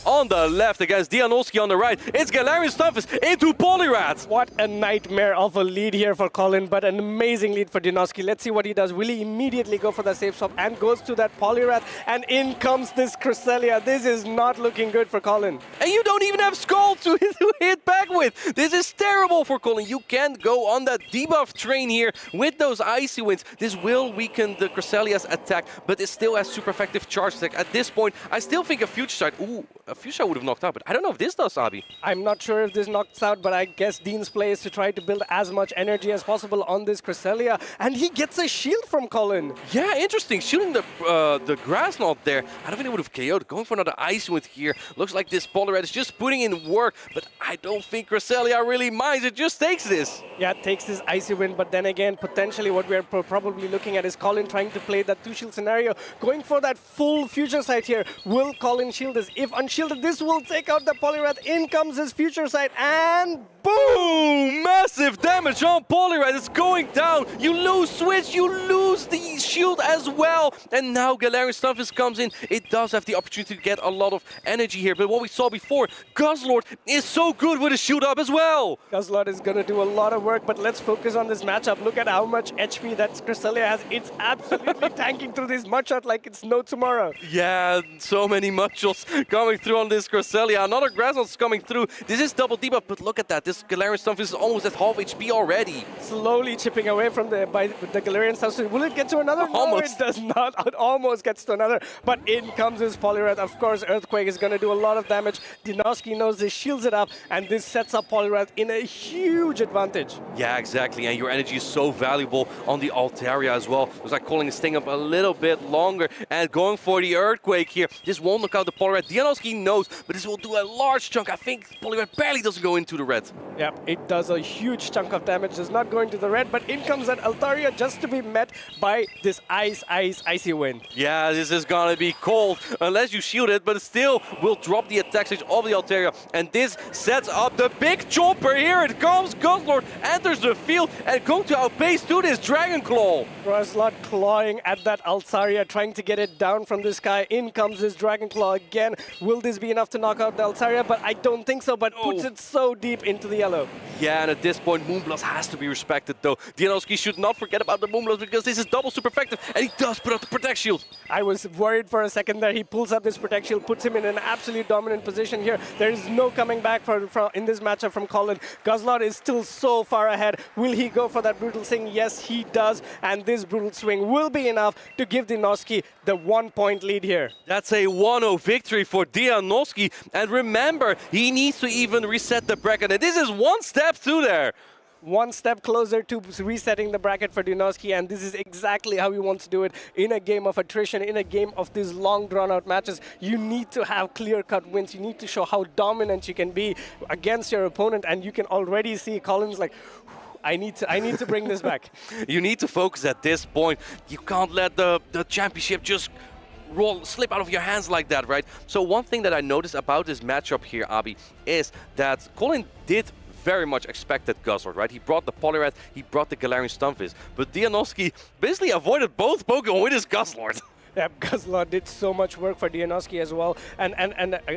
on the left against Deanosky on the right. It's Galarian Stunfisk into Poliwrath. What a nightmare of a lead here for CoIin, but an amazing lead for Deanosky. Let's see what he does. Will he immediately go for the safe swap and goes to that Poliwrath, and in comes this Cresselia. This is not looking good for CoIin. And you don't even have Scald to hit back with. This is terrible for CoIin. You can't go on that debuff train here with those Icy Winds. This will weaken the Cresselia's attack, but it still has super effective charge attack. At this point, I still think a Future Sight, a Future Sight would have knocked out, but I don't know if this does, Abi. I'm not sure if this knocks out, but I guess Dean's play is to try to build as much energy as possible on this Cresselia, and he gets a shield from CoIin. Yeah, interesting. Shooting the grass knot there. I don't think it would have KO'd. Going for another Ice Wind here. Looks like this Poliwrath is just putting in work, but I don't think Cresselia really minds. It just takes this. Yeah, it takes this Icy Wind, but then again, potentially what we're probably looking at is CoIin trying to play that two-shield scenario, going for that full Future Sight here. Will CoIin shield this? If unshielded, this will take out the Poliwrath. In comes his Future Sight, and boom! Massive damage on Poliwrath. It's going down. You lose Switch. You lose the shield as well. And now Galarian Stunfisk comes in. It does have the opportunity to get a lot of energy here. But what we saw before, Guzzlord is so good with a shield up as well. Guzzlord is going to do a lot of work, but let's focus on this matchup. Look at how much HP that Cresselia has. It's absolutely tanking through this Mudshot like it's no tomorrow. Yeah, so many Mudshots coming through on this Cresselia. Another Grassnot's coming through. This is double debuff, but look at that. This Galarian Stunfisk is almost at half HP already. Slowly chipping away from the Galarian Stunfisk. Will it get to another? Almost. No, it does not. It almost gets to another, but in comes his Poliwrath. Of course, Earthquake is going to do a lot of damage. Deanosky knows this, shields it up, and this sets up Poliwrath in a huge advantage. Yeah, exactly, and your energy is so valuable on the Altaria as well. It was like calling this thing up a little bit longer and going for the Earthquake here. This won't knock out the Poliwrath. Deanosky knows, but this will do a large chunk. I think Poliwrath barely doesn't go into the red. Yep, it does a huge chunk of damage. Does not go into the red, but in comes that Altaria just to be met by this Icy Wind. Yeah, this is gonna be cold unless you shield it, but still will drop the attack stage of the Altaria. And this sets up the big chopper. Here it comes. Guzzlord enters the field and going to outpace to this Dragon Claw. Guzzlord clawing at that Altaria, trying to get it down from the sky. In comes this Dragon Claw again. Will this be enough to knock out the Altaria? But I don't think so, but puts it so deep into the yellow. Yeah, and at this point, Moonblast has to be respected, though. Deanosky should not forget about the Moonblast because this is double super effective, and he does put up the Protect Shield. I was worried for a second there. He pulls up this Protect Shield, puts him in an absolute dominant position here. There is no coming back in this matchup from CoIin. Guzzlord is still so far ahead. Will he go for that Brutal Swing? Yes, he does. And this Brutal Swing will be enough to give Deanosky the 1-point lead here. That's a 1-0 victory for Deanosky. And remember, he needs to even reset the bracket. And this is one step through there. One step closer to resetting the bracket for Deanosky, and this is exactly how he wants to do it in a game of attrition, in a game of these long drawn-out matches. You need to have clear-cut wins. You need to show how dominant you can be against your opponent, and you can already see CoIin's like, I need to bring this back. You need to focus at this point. You can't let the championship just slip out of your hands like that, right? So one thing that I noticed about this matchup here, Abi, is that CoIin did very much expected Guzzlord, right? He brought the Poliwrath, he brought the Galarian Stunfisk, but Deanosky basically avoided both Pokemon with his Guzzlord. Yeah, Guzzlord did so much work for Deanosky as well. And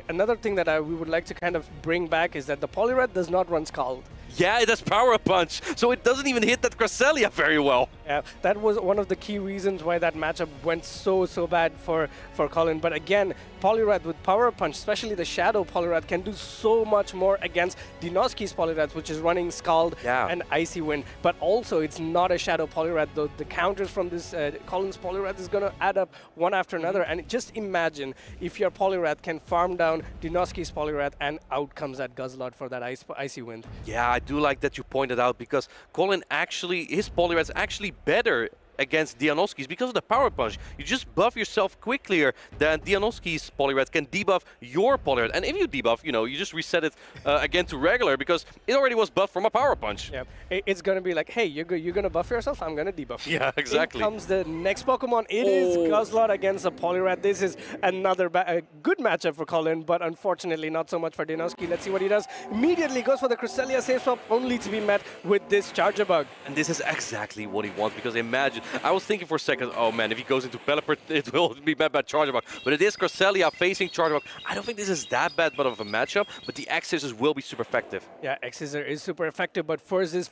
another thing that we would like to kind of bring back is that the Poliwrath does not run Scald. Yeah, it has Power Punch, so it doesn't even hit that Cresselia very well. Yeah, that was one of the key reasons why that matchup went so bad for CoIin. But again, Poliwrath with Power Punch, especially the Shadow Poliwrath, can do so much more against Deanosky's Poliwrath, which is running Scald and Icy Wind. But also, it's not a Shadow Poliwrath, though. The counters from this CoIin's Poliwrath is going to add up one after another. And just imagine if your Poliwrath can farm down Deanosky's Poliwrath, and out comes that Guzzlord for that Icy Wind. Yeah, I do like that you pointed out, because CoIin actually, his Poliwrath is actually better against Deanosky's because of the Power Punch. You just buff yourself quicker than Deanosky's Poliwrath can debuff your Poliwrath. And if you debuff, you know, you just reset it again to regular because it already was buffed from a Power Punch. Yeah, it's going to be like, hey, you're going to buff yourself, I'm going to debuff you. Yeah, exactly. In comes the next Pokemon. It is Guzzlord against a Poliwrath. This is another good matchup for CoIin, but unfortunately not so much for Deanosky. Let's see what he does. Immediately goes for the Cresselia safe swap, only to be met with this Charger Bug. And this is exactly what he wants, because imagine I was thinking for a second, oh man, if he goes into Pelipper, it will be bad by Charger Bug. But it is Cresselia facing Charger Bug. I don't think this is that bad of a matchup, but the X-Scissors will be super effective. Yeah, X-Scissor is super effective, but first this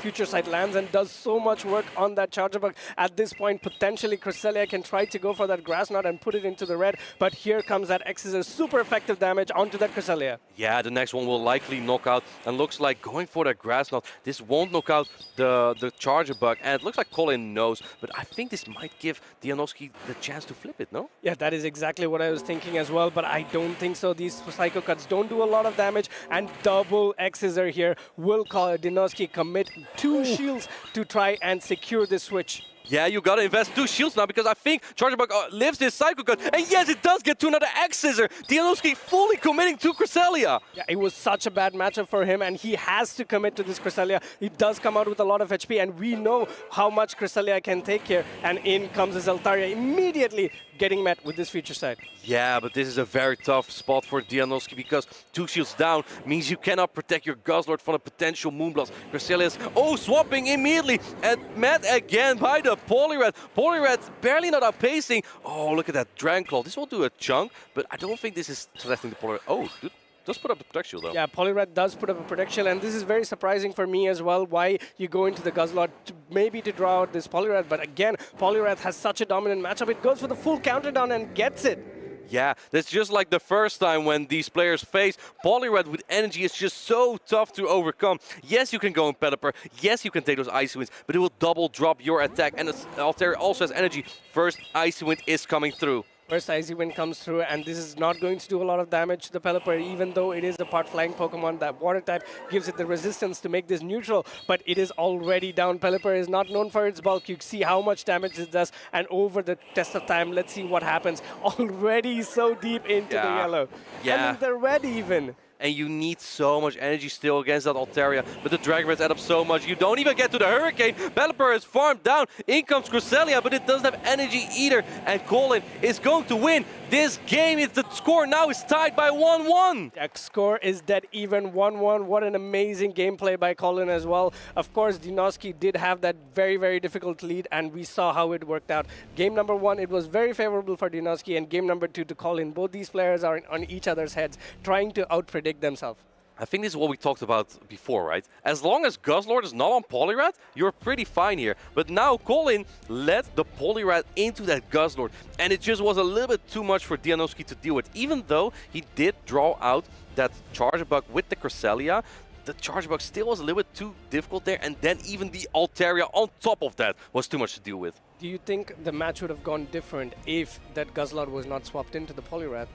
Future Sight lands and does so much work on that Charger Bug. At this point, potentially Cresselia can try to go for that Grass Knot and put it into the red, but here comes that X-Scissor, super effective damage onto that Cresselia. Yeah, the next one will likely knock out, and looks like going for that Grass Knot. This won't knock out the Charger Bug, and it looks like CoIin knows, but I think this might give Deanosky the chance to flip it, no? Yeah, that is exactly what I was thinking as well, but I don't think so. These Psycho Cuts don't do a lot of damage, and double X-Scissor here will call Deanosky commit 2 shields to try and secure this switch. Yeah, you gotta invest 2 shields now, because I think Charger Bug lives this Psycho Cut, and yes, it does get to another X-Scissor. Deanosky fully committing to Cresselia. Yeah, it was such a bad matchup for him, and he has to commit to this Cresselia. He does come out with a lot of HP, and we know how much Cresselia can take here, and in comes his Altaria immediately getting met with this Future Sight. Yeah, but this is a very tough spot for Deanosky, because 2 shields down means you cannot protect your Guzzlord from a potential Moonblast. Cresselia is, swapping immediately, and met again by the Poliwrath. Poliwrath barely not outpacing. Oh, look at that Dragon Claw. This will do a chunk, but I don't think this is threatening the Poliwrath. Oh, dude. Does put up the Protect Shield though. Yeah, Poliwrath does put up a Protect Shield, and this is very surprising for me as well, why you go into the Guzzlord maybe to draw out this Poliwrath, but again, Poliwrath has such a dominant matchup, it goes for the full counter down and gets it. Yeah, that's just like the first time when these players face Poliwrath with energy. It's just so tough to overcome. Yes, you can go in Pelipper. Yes, you can take those Icy Winds, but it will double drop your attack, and Altair also has energy. First Icy Wind is coming through. First Icy Wind comes through, and this is not going to do a lot of damage to the Pelipper, even though it is the part flying Pokemon. That water type gives it the resistance to make this neutral, but it is already down. Pelipper is not known for its bulk. You see how much damage it does, and over the test of time, let's see what happens. Already so deep into the yellow. Yeah. And in the red even. And you need so much energy still against that Altaria, but the Dragon Raids add up so much. You don't even get to the Hurricane. Pelipper is farmed down. In comes Cresselia, but it doesn't have energy either. And CoIin is going to win this game. The score now is tied by 1-1. The score is dead even, 1-1. What an amazing gameplay by CoIin as well. Of course, Deanosky did have that very, very difficult lead, and we saw how it worked out. Game number 1, it was very favorable for Deanosky, and game number 2 to CoIin. Both these players are on each other's heads, trying to out-predict themselves. I think this is what we talked about before, right? As long as Guzzlord is not on Poliwrath, you're pretty fine here. But now CoIin led the Poliwrath into that Guzzlord, and it just was a little bit too much for Deanosky to deal with. Even though he did draw out that Charge Bug with the Cresselia, the Charge Bug still was a little bit too difficult there, and then even the Altaria on top of that was too much to deal with. Do you think the match would have gone different if that Guzzlord was not swapped into the Poliwrath?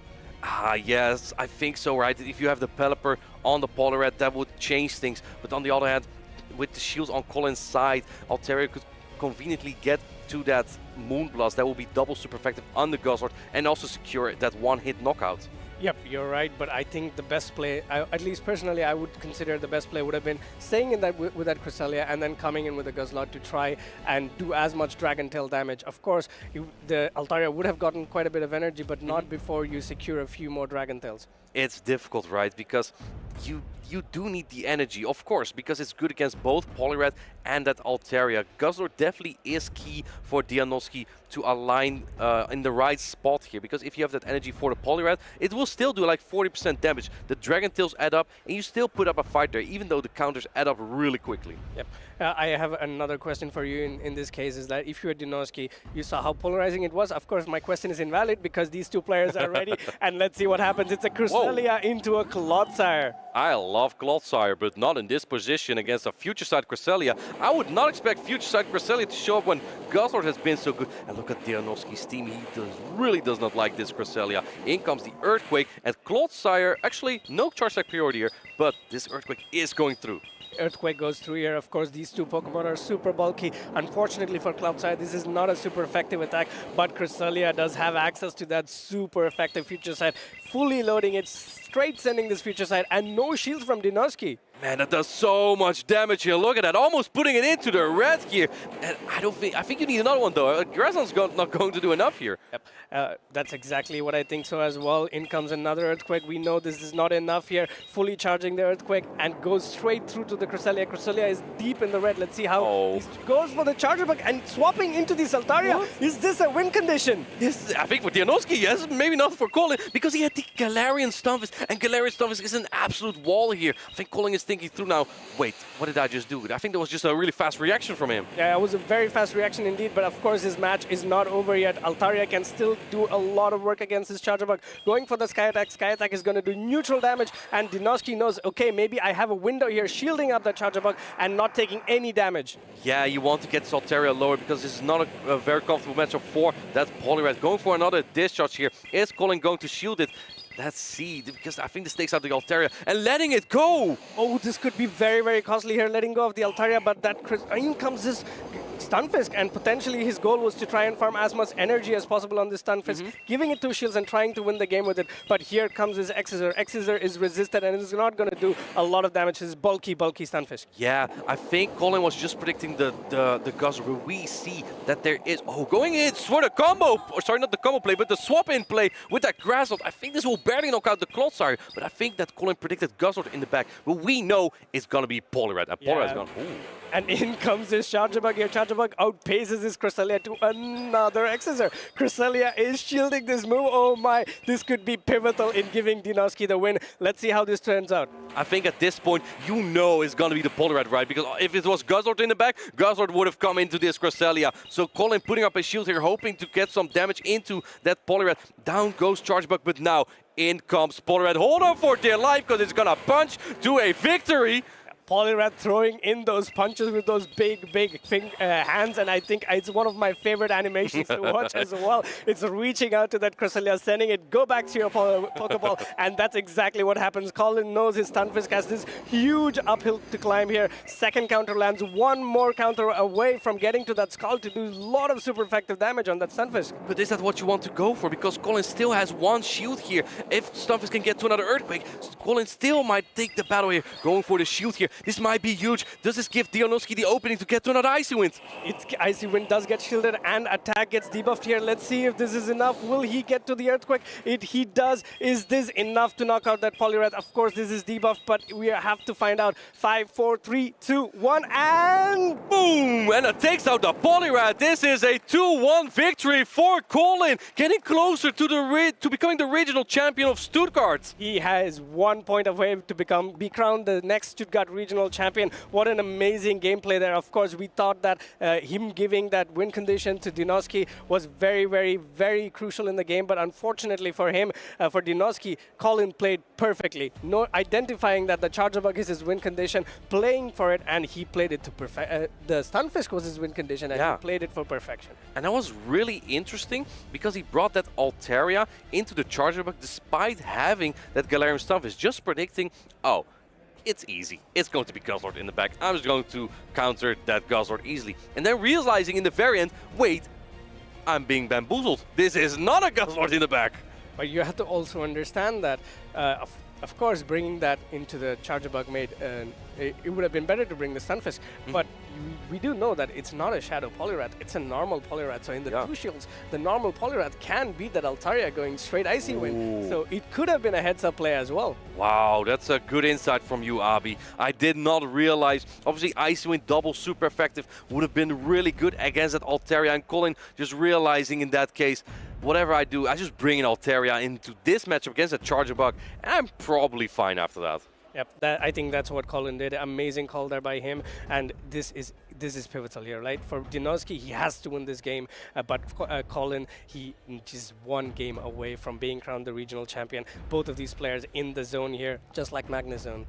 Yes, I think so, right? If you have the Pelipper on the Poliwrath, that would change things. But on the other hand, with the shields on CoIin's side, Altaria could conveniently get to that Moonblast. That will be double super effective on the Guzzlord and also secure that one-hit knockout. Yep, you're right, but I think the best play, at least personally, I would consider the best play would have been staying in that with that Cresselia and then coming in with the Guzzlord to try and do as much Dragon Tail damage. Of course, the Altaria would have gotten quite a bit of energy, but not before you secure a few more Dragon Tails. It's difficult, right? Because you do need the energy, of course, because it's good against both Poliwrath and that Altaria. Guzzlord definitely is key for Deanosky to align in the right spot here, because if you have that energy for the Poliwrath, it will still do like 40% damage. The Dragon Tails add up, and you still put up a fight there, even though the counters add up really quickly. Yep. I have another question for you in this case, is that if you were Deanosky, you saw how polarizing it was. Of course, my question is invalid because these two players are ready, and let's see what happens. It's a Cresselia into a Clodsire. I love Clodsire, but not in this position against a Future Sight Cresselia. I would not expect Future Sight Cresselia to show up when Guzzlord has been so good. And look at Deanosky's team. He really does not like this Cresselia. In comes the Earthquake, and Clodsire, actually no charge attack priority here, but this Earthquake is going through. Earthquake goes through here. Of course, these two Pokemon are super bulky. Unfortunately for Clodsire, this is not a super effective attack, but Cresselia does have access to that super effective Future Sight, fully loading it, straight sending this Future Sight, and no shields from Deanosky. Man, that does so much damage here. Look at that, almost putting it into the red here. And I think you need another one though. Grassland's not going to do enough here. Yep. That's exactly what I think so as well. In comes another Earthquake. We know this is not enough here. Fully charging the Earthquake and goes straight through to the Cresselia. Cresselia is deep in the red. Let's see how he goes for the Charger Bug and swapping into the Saltaria. What? Is this a win condition? This, I think for Deanosky, yes, maybe not for CoIin, because he had the Galarian Stunfisk, and Galarian Stunfisk is an absolute wall here. I think CoIin is thinking through now, wait, what did I just do? I think that was just a really fast reaction from him. Yeah, it was a very fast reaction indeed, but of course his match is not over yet. Altaria can still do a lot of work against this Charger Bug. Going for the Sky Attack. Sky Attack is going to do neutral damage, and Deanosky knows, okay, maybe I have a window here, shielding up that Charger Bug and not taking any damage. Yeah, you want to get Saltaria lower because this is not a very comfortable matchup for that Poliwrath. Going for another discharge here. Is CoIin going to shield it? That's Seed, because I think this takes out the Altaria and letting it go. Oh, this could be very, very costly here, letting go of the Altaria, but that in comes this Stunfisk, and potentially his goal was to try and farm as much energy as possible on this Stunfisk, giving it 2 shields and trying to win the game with it. But here comes his Xscissor. Xscissor is resisted and is not going to do a lot of damage to his bulky Stunfisk. Yeah, I think CoIin was just predicting the Guzzler. We see that there is, going in for the combo, or sorry, not the combo play, but the swap in play with that Grassland. I think this will barely knock out the Clodsire, but I think that CoIin predicted Guzzler in the back. But we know it's going to be Poliwrath, and Poliwrath's gone. And in comes this Charger Bug here. Charger Bug outpaces his Cresselia to another Xscissor. Cresselia is shielding this move. Oh my, this could be pivotal in giving Deanosky the win. Let's see how this turns out. I think at this point, you know it's going to be the Poliwrath, right? Because if it was Guzzler in the back, Guzzler would have come into this Cresselia. So CoIin putting up a shield here, hoping to get some damage into that Poliwrath. Down goes Charger Bug, but now in comes Poliwrath. Hold on for dear life, because it's going to punch to a victory. Poliwrath throwing in those punches with those big hands, and I think it's one of my favorite animations to watch as well. It's reaching out to that Cresselia, sending it, go back to your Pokeball, and that's exactly what happens. CoIin knows his Stunfisk has this huge uphill to climb here. Second counter lands, one more counter away from getting to that Skull to do a lot of super effective damage on that Stunfisk. But is that what you want to go for? Because CoIin still has one shield here. If Stunfisk can get to another Earthquake, CoIin still might take the battle here, going for the shield here. This might be huge. Does this give Deanosky the opening to get to another Icy Wind? Icy Wind does get shielded and attack gets debuffed here. Let's see if this is enough. Will he get to the Earthquake? He does. Is this enough to knock out that Poliwrath? Of course, this is debuffed, but we have to find out. 5, 4, 3, 2, 1, and boom! And it takes out the Poliwrath. This is a 2-1 victory for CoIin, getting closer to becoming the regional champion of Stuttgart. He has 1 point away to be crowned the next Stuttgart regional champion. What an amazing gameplay there. Of course, we thought that him giving that win condition to Deanosky was very, very, very crucial in the game. But unfortunately for him, for Deanosky, CoIin played perfectly. Identifying that the Charger Bug is his win condition, playing for it, and he played it to perfection. The Stunfisk was his win condition, and he played it for perfection. And that was really interesting because he brought that Altaria into the Charger Bug despite having that Galarian Stunfisk, just predicting, oh, it's easy. It's going to be Guzzlord in the back. I'm just going to counter that Guzzlord easily. And then realizing in the very end, wait, I'm being bamboozled. This is not a Guzzlord in the back. But you have to also understand that, of course, bringing that into the Charger Bug made, it would have been better to bring the Stunfisk. But we do know that it's not a Shadow Poliwrath, it's a normal Poliwrath. So in the 2 shields, the normal Poliwrath can beat that Altaria going straight Icy Wind. So it could have been a heads-up play as well. Wow, that's a good insight from you, Abi. I did not realize. Obviously, Icy Wind double super effective would have been really good against that Altaria. And CoIin just realizing in that case, whatever I do, I just bring an Altaria into this matchup against a Charger Bug, and I'm probably fine after that. Yep, I think that's what CoIin did. Amazing call there by him, and this is pivotal here, right? For Deanosky, he has to win this game, but CoIin, he just 1 game away from being crowned the regional champion. Both of these players in the zone here, just like Magnezone.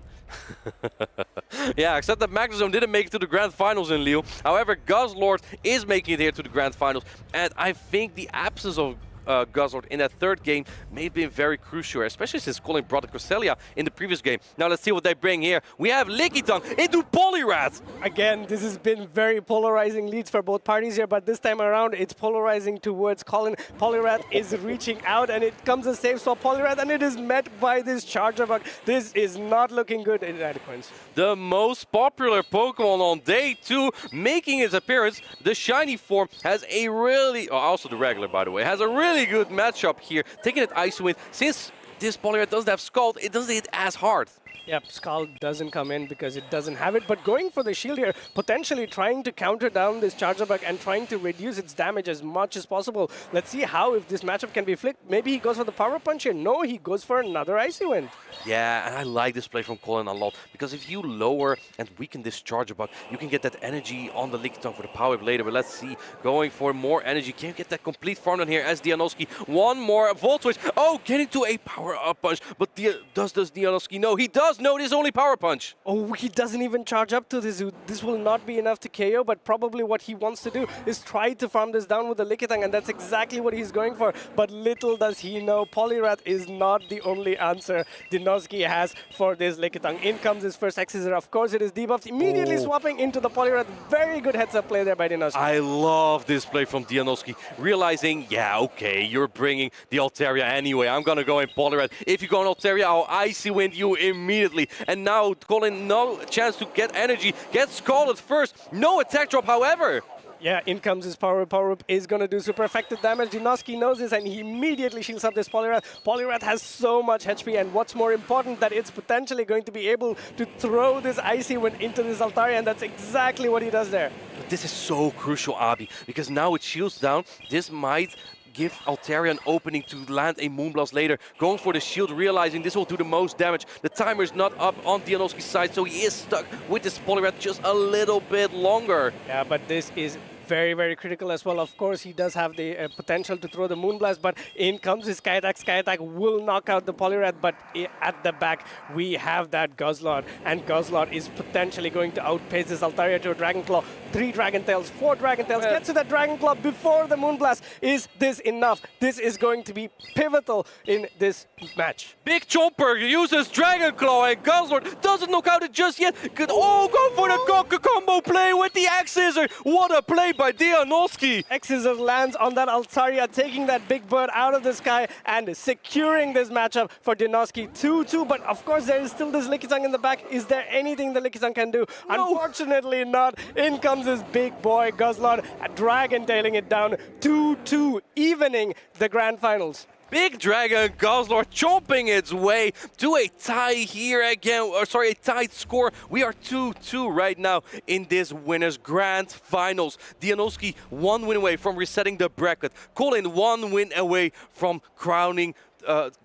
Yeah, except that Magnezone didn't make it to the grand finals in Lille. However, Guzzlord is making it here to the grand finals, and I think the absence of Guzzlord in that third game may have been very crucial, especially since CoIin brought the Cresselia in the previous game. Now let's see what they bring here. We have Lickitung into Poliwrath. Again, this has been very polarizing leads for both parties here, but this time around it's polarizing towards CoIin. Poliwrath is reaching out and it comes a safe swap Poliwrath and it is met by this Charger Bug. This is not looking good in Radoquins. The most popular Pokemon on day 2 making its appearance. The shiny form has a really, also the regular by the way, has a really good matchup here. Taking it Icy Wind. Since this Poliwrath doesn't have Scald, it doesn't hit as hard. Yep, Scald doesn't come in because it doesn't have it, but going for the shield here, potentially trying to counter down this Charger Bug and trying to reduce its damage as much as possible. Let's see how, if this matchup can be flicked. Maybe he goes for the Power Punch here. No, he goes for another Icy Wind. Yeah, and I like this play from CoIin a lot, because if you lower and weaken this Charger Bug, you can get that energy on the Lickitung for the power up later. But let's see, going for more energy. Can you get that complete farm down here as Deanosky? One more Volt Switch. Oh, getting to a Power Up Punch. But does Deanosky? No, he does. No, this is only Power Punch. Oh, he doesn't even charge up to this. This will not be enough to KO, but probably what he wants to do is try to farm this down with the Lickitung, and that's exactly what he's going for. But little does he know, Poliwrath is not the only answer Deanosky has for this Lickitung. In comes his first X-Scissor. Of course, it is debuffed, immediately swapping into the Poliwrath. Very good heads-up play there by Deanosky. I love this play from Deanosky, realizing, yeah, okay, you're bringing the Altaria anyway. I'm going to go in Poliwrath. If you go in Altaria, I'll Icy Wind you immediately. And now CoIin, no chance to get energy. Gets Scalded first. No attack drop, however. Yeah, in comes his Power Up. Power Up is going to do super effective damage. Deanosky knows this and he immediately shields up this Poliwrath. Poliwrath has so much HP, and what's more important, that it's potentially going to be able to throw this Icy Wind into this Altaria, and that's exactly what he does there. But this is so crucial, Abi, because now it shields down. This might give Altaria an opening to land a Moonblast later. Going for the shield, realizing this will do the most damage. The timer is not up on Deanosky's side, so he is stuck with this Poliwrath just a little bit longer. Yeah, but this is very, very critical as well. Of course, he does have the potential to throw the Moonblast, but in comes his Sky Attack. Sky Attack will knock out the Poliwrath, but at the back, we have that Guzzlord, and Guzzlord is potentially going to outpace this Altaria to a Dragon Claw. 3 Dragon Tails, 4 Dragon Tails, gets to that Dragon Claw before the Moonblast. Is this enough? This is going to be pivotal in this match. Big Chomper uses Dragon Claw, and Guzzlord doesn't knock out it just yet. Oh, go for the combo play with the X-Scissor. What a play by Deanosky. X-Scissor lands on that Altaria, taking that big bird out of the sky and securing this matchup for Deanosky 2-2. But of course, there is still this Lickitung in the back. Is there anything the Lickitung can do? No. Unfortunately not. In comes this big boy Guzzlord, Dragon tailing it down 2-2, evening the grand finals. Big Dragon Guzzlord chomping its way to a tie here again, or sorry, a tied score. We are 2-2 right now in this winners grand finals. Deanosky 1 win away from resetting the bracket. CoIin 1 win away from crowning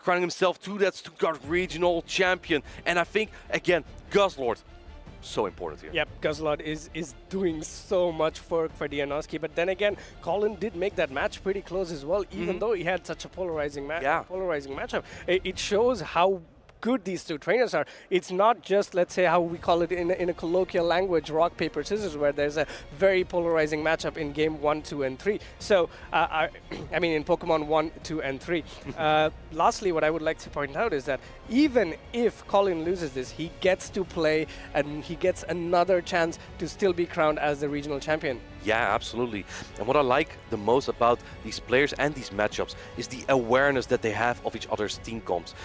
himself to that Stuttgart regional champion. And I think, again, Guzzlord, so important here. Yep, Guzzlord is doing so much for Deanosky, but then again, CoIin did make that match pretty close as well, even though he had such a polarizing matchup. It shows how good these two trainers are. It's not just, let's say, how we call it in a colloquial language, rock, paper, scissors, where there's a very polarizing matchup in game 1, 2, and 3. So, I mean, in Pokemon 1, 2, and 3. Lastly, what I would like to point out is that even if CoIin loses this, he gets to play and he gets another chance to still be crowned as the regional champion. Yeah, absolutely. And what I like the most about these players and these matchups is the awareness that they have of each other's team comps.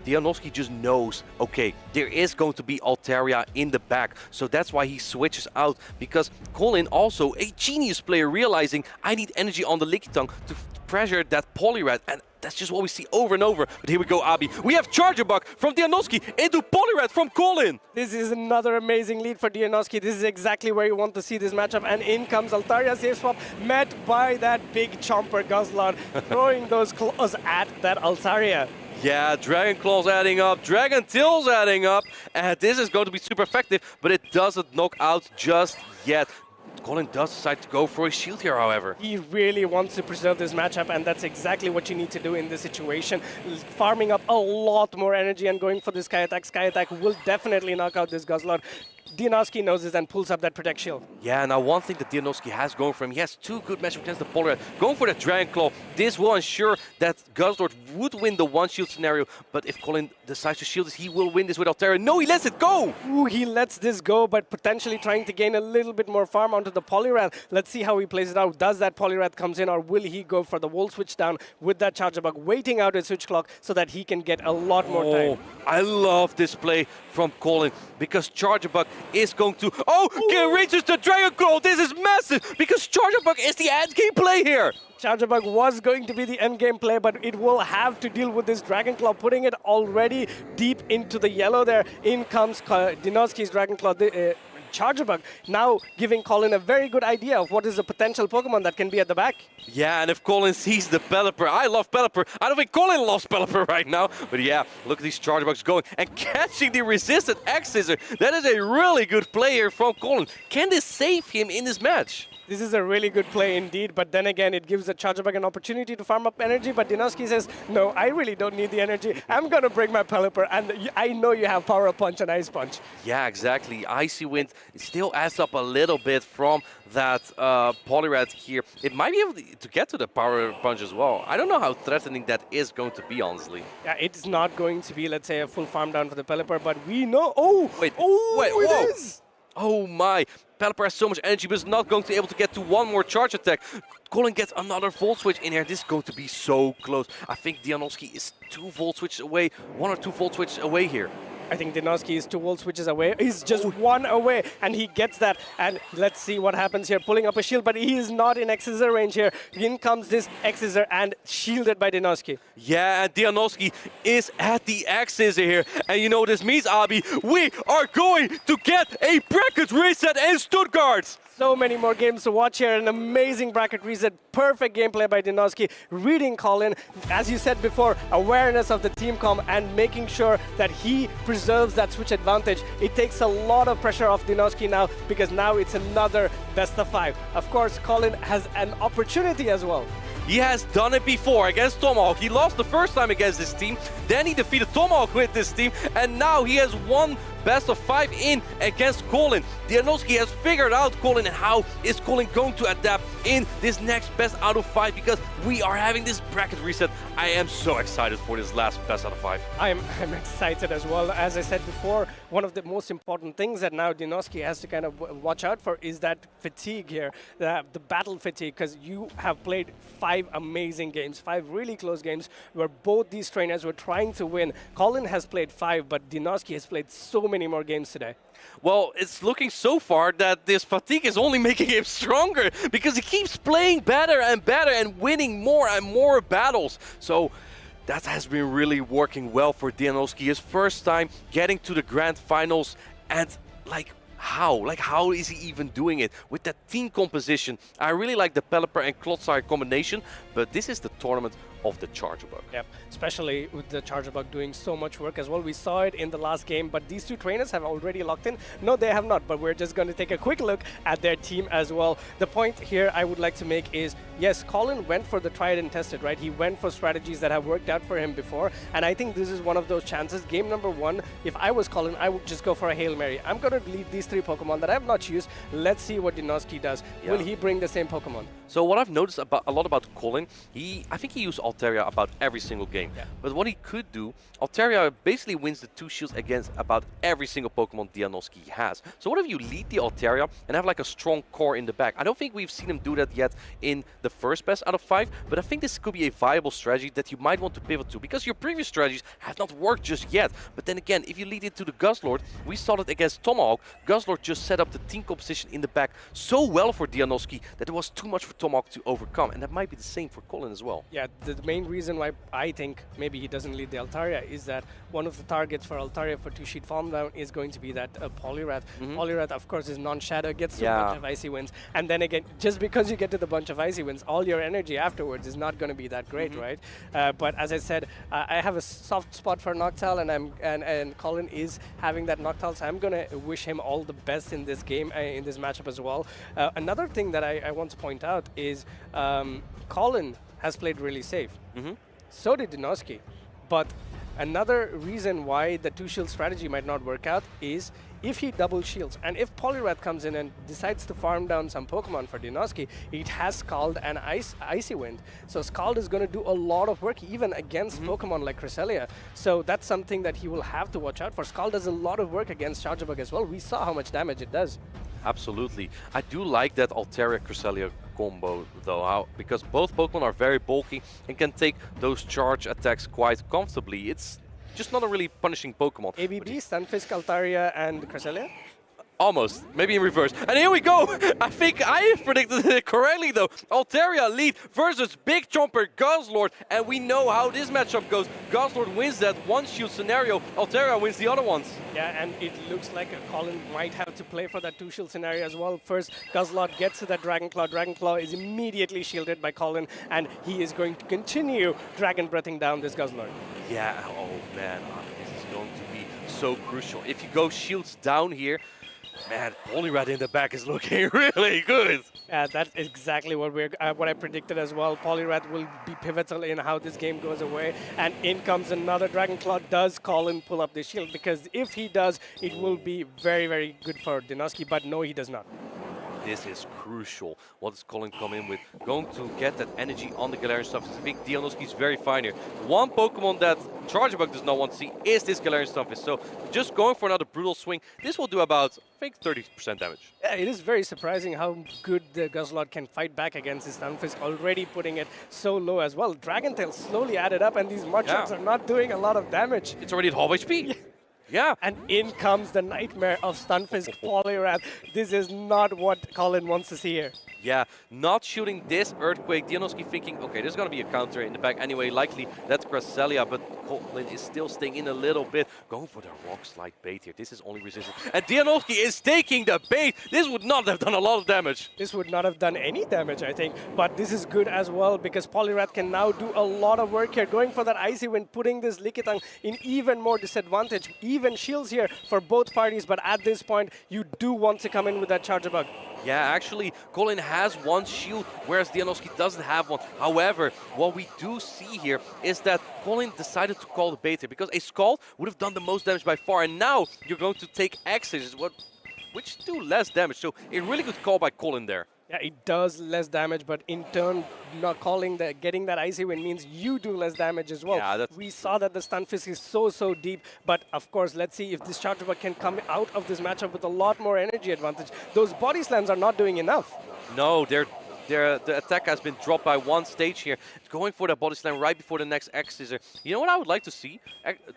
Deanosky just knows, okay, there is going to be Altaria in the back, so that's why he switches out, because CoIin, also a genius player, realizing I need energy on the Lickitung to pressure that Poliwrath, and that's just what we see over and over. But here we go, Abi. We have Charger Bug from Deanosky into Poliwrath from CoIin. This is another amazing lead for Deanosky. This is exactly where you want to see this matchup. And in comes Altaria safe swap, met by that big Chomper Guzzlord, throwing those claws at that Altaria. Yeah, Dragon Claws adding up, Dragon Tails adding up, and this is going to be super effective, but it doesn't knock out just yet. CoIin does decide to go for a shield here, however. He really wants to preserve this matchup, and that's exactly what you need to do in this situation. Farming up a lot more energy and going for the Sky Attack. Sky Attack will definitely knock out this Guzzlord. Deanosky knows this and pulls up that Protect Shield. Yeah, now one thing that Deanosky has going for him, he has two good matchups against the Polyrat. Going for the Dragon Claw, this will ensure that Guzzlord would win the one shield scenario, but if Colin decides to shield this, he will win this with Altaria. No, he lets it go! Ooh, he lets this go, but potentially trying to gain a little bit more farm onto the Poliwrath. Let's see how he plays it out. Does that Poliwrath comes in, or will he go for the Volt Switch down with that Charger Bug, waiting out his Switch Clock so that he can get a lot more time? I love this play from Colin, because Charger Bug is going to... reaches the Dragon Claw! This is massive, because Charger Bug is the end game play here! Charger Bug was going to be the end game play, but it will have to deal with this Dragon Claw, putting it already deep into the yellow there. In comes Deanosky's Dragon Claw. Charger Bug now giving Colin a very good idea of what is the potential Pokemon that can be at the back. Yeah, and if Colin sees the Pelipper, I love Pelipper. I don't think Colin loves Pelipper right now. But yeah, look at these Charger Bugs going and catching the resisted X-Scissor. That is a really good play here from Colin. Can this save him in this match? This is a really good play indeed, but then again, it gives the Charger Bug an opportunity to farm up energy, but Deanosky says, no, I really don't need the energy. I'm going to bring my Pelipper, and I know you have Power Punch and Ice Punch. Yeah, exactly. Icy Wind still adds up a little bit from that Poliwrath here. It might be able to get to the Power Punch as well. I don't know how threatening that is going to be, honestly. Yeah, it's not going to be, let's say, a full farm down for the Pelipper, but we know... Oh, wait, it is! Oh my, Pelipper has so much energy, but is not going to be able to get to one more charge attack. Colin gets another Volt Switch in here. This is going to be so close. I think Deanosky is 2 Volt Switches away, 1 or 2 Volt Switches away here. I think Deanosky is 2 Volt Switches away. He's just 1 away, and he gets that. And let's see what happens here. Pulling up a shield, but he is not in X-Scissor range here. In comes this X-Scissor and shielded by Deanosky. Yeah, and Deanosky is at the X-Scissor here. And you know what this means, Abi? We are going to get a bracket reset in Stuttgart! So many more games to watch here. An amazing bracket reset. Perfect gameplay by Deanosky. Reading Colin, as you said before, awareness of the team comp and making sure that he preserves that switch advantage. It takes a lot of pressure off Deanosky now, because now it's another best of 5. Of course, Colin has an opportunity as well. He has done it before against Tomahawk. He lost the first time against this team, then he defeated Tomahawk with this team, and now he has won best of 5 in against Colin. Deanosky has figured out Colin, and how is Colin going to adapt in this next best out of 5, because we are having this bracket reset. I am so excited for this last best out of 5. I'm excited as well. As I said before, one of the most important things that now Deanosky has to kind of watch out for is that fatigue here, the battle fatigue, because you have played 5 amazing games, 5 really close games where both these trainers were trying to win. Colin has played 5, but Deanosky has played so many more games today. Well, it's looking so far that this fatigue is only making him stronger, because he keeps playing better and winning more and more battles. So that has been really working well for Deanosky. His first time getting to the grand finals, and how is he even doing it with that team composition? I really like the Pelipper and Clodsire combination, but this is the tournament of the Charger Bug. Yep, especially with the Charger Bug doing so much work as well. We saw it in the last game, but these 2 trainers have already locked in. No, they have not, but we're just going to take a quick look at their team as well. The point here I would like to make is, yes, Colin went for the tried and tested, right? He went for strategies that have worked out for him before, and I think this is one of those chances. Game number 1, if I was Colin, I would just go for a Hail Mary. I'm going to lead these 3 Pokemon that I have not used. Let's see what Deanosky does. Yeah. Will he bring the same Pokemon? So what I've noticed a lot about Colin, I think he used Altaria about every single game. Yeah. But what he could do, Altaria basically wins the 2 shields against about every single Pokemon Deanosky has. So what if you lead the Altaria and have like a strong core in the back? I don't think we've seen him do that yet in the first best out of 5, but I think this could be a viable strategy that you might want to pivot to, because your previous strategies have not worked just yet. But then again, if you lead it to the Guzzlord, we saw it against Tomahawk. Guzzlord just set up the team composition in the back so well for Deanosky that it was too much for Tomahawk to overcome, and that might be the same for Colin as well. Yeah, the main reason why I think maybe he doesn't lead the Altaria is that one of the targets for Altaria for 2-sheet farm down is going to be that Poliwrath. Poliwrath, of course, is non-shadow, gets a bunch of Icy Winds, and then again, just because you get to the bunch of Icy Winds, all your energy afterwards is not going to be that great, right? But as I said, I have a soft spot for Noctowl, and Colin is having that Noctowl, so I'm going to wish him all the best in this game, in this matchup as well. Another thing that I want to point out is Colin has played really safe. So did Deanosky. But another reason why the 2-shield strategy might not work out is if he double shields, and if Poliwrath comes in and decides to farm down some Pokemon for Deanosky, it has Scald and Icy Wind. So Scald is going to do a lot of work even against Pokemon like Cresselia. So that's something that he will have to watch out for. Scald does a lot of work against Charjabug as well. We saw how much damage it does. Absolutely. I do like that Altaria Cresselia combo though, because both Pokemon are very bulky and can take those charge attacks quite comfortably. It's just not a really punishing Pokemon. ABB, Stunfisk, Altaria, and Cresselia? Almost. Maybe in reverse. And here we go! I think I predicted it correctly though. Altaria lead versus Big Chomper Guzzlord. And we know how this matchup goes. Guzzlord wins that one shield scenario. Altaria wins the other ones. Yeah, and it looks like Colin might have to play for that two shield scenario as well. First, Guzzlord gets to that Dragon Claw. Dragon Claw is immediately shielded by Colin, and he is going to continue Dragon Breathing down this Guzzlord. Yeah, oh man, this is going to be so crucial. If you go shields down here, man, Poliwrath in the back is looking really good. That's exactly what I predicted as well. Poliwrath will be pivotal in how this game goes away. And in comes another Dragon Claw. Does Colin pull up the shield? Because if he does, it will be very, very good for Deanosky. But no, he does not. This is crucial. What does Colin come in with? Going to get that energy on the Galarian Stunfisk. I think Deanosky is very fine here. One Pokemon that Charjabug does not want to see is this Galarian Stunfisk. So just going for another brutal swing. This will do about, I think, 30% damage. Yeah, it is very surprising how good the Guzzlord can fight back against his Stunfisk, already putting it so low as well. Dragon Tail slowly added up, and these Mudshots are not doing a lot of damage. It's already at half HP. Yeah. And in comes the nightmare of Stunfisk Poliwrath. This is not what Colin wants to see here. Yeah, not shooting this Earthquake. Deanosky thinking, okay, there's going to be a counter in the back anyway. Likely that's Cresselia, but Colin is still staying in a little bit. Going for the Rock Slide bait here. This is only resistant. And Deanosky is taking the bait. This would not have done a lot of damage. This would not have done any damage, I think. But this is good as well, because Poliwrath can now do a lot of work here. Going for that Icy Wind, putting this Lickitung in even more disadvantage. Even shields here for both parties, but at this point, you do want to come in with that Charjabug. Yeah, actually, Colin has one shield, whereas Deanosky doesn't have one. However, what we do see here is that Colin decided to call the bait here, because a Scald would have done the most damage by far, and now you're going to take X's, which do less damage. So a really good call by Colin there. Yeah, it does less damage, but in turn, not getting that Icy Wind means you do less damage as well. Yeah, we saw that the Stunfisk is so deep, but of course, let's see if this Charjabug can come out of this matchup with a lot more energy advantage. Those body slams are not doing enough. No, the attack has been dropped by one stage here. It's going for the body slam right before the next X scissor. You know what I would like to see?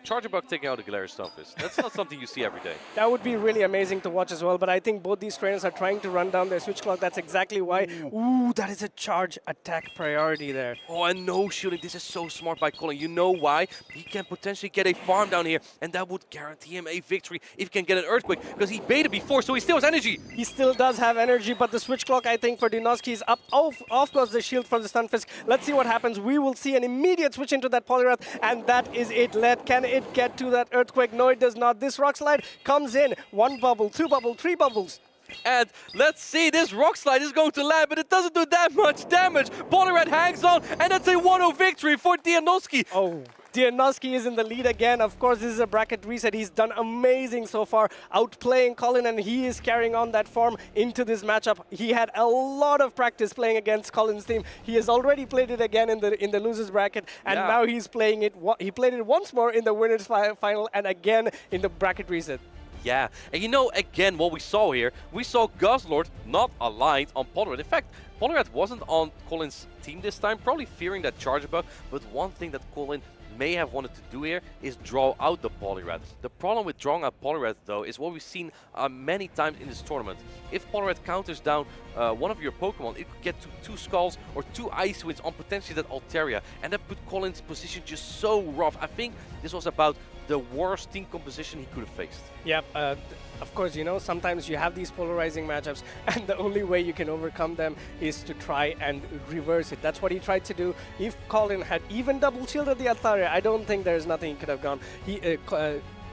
Charjabug taking out the Galarian Stunfisk. That's not something you see every day. That would be really amazing to watch as well, but I think both these trainers are trying to run down their switch clock. That's exactly why. Ooh, that is a charge attack priority there. Oh, and no shooting. This is so smart by Colin. You know why? He can potentially get a farm down here, and that would guarantee him a victory if he can get an Earthquake, because he baited before, so he still has energy. He still does have energy, but the switch clock, I think, for Deanosky is up. Off goes the shield for the Stunfisk. Let's see what happens. We will see an immediate switch into that Poliwrath, and that is it. Can it get to that Earthquake? No, it does not. This Rock Slide comes in. 1 bubble, 2 bubble, 3 bubbles. And let's see, this Rock Slide is going to land, but it doesn't do that much damage. Poliwrath hangs on, and that's a 1-0 victory for Deanosky. Oh, Deanosky is in the lead again. Of course, this is a bracket reset. He's done amazing so far, outplaying Colin, and he is carrying on that form into this matchup. He had a lot of practice playing against Colin's team. He has already played it again in the losers bracket, and now he's playing it. He played it once more in the winners final, and again in the bracket reset. Yeah, and you know, again, what we saw here, we saw Guzzlord not aligned on Poliwrath. In fact, Poliwrath wasn't on Colin's team this time, probably fearing that Charjabug, but one thing that Colin may have wanted to do here is draw out the Poliwrath. The problem with drawing out Poliwrath, though, is what we've seen many times in this tournament. If Poliwrath counters down one of your Pokemon, it could get to 2 Skulls or 2 Ice Winds on potentially that Altaria, and that put Colin's position just so rough. I think this was about the worst team composition he could have faced. Yep, of course, you know, sometimes you have these polarizing matchups, and the only way you can overcome them is to try and reverse it. That's what he tried to do. If Colin had even double shielded the Altaria, I don't think there's nothing he could have gone.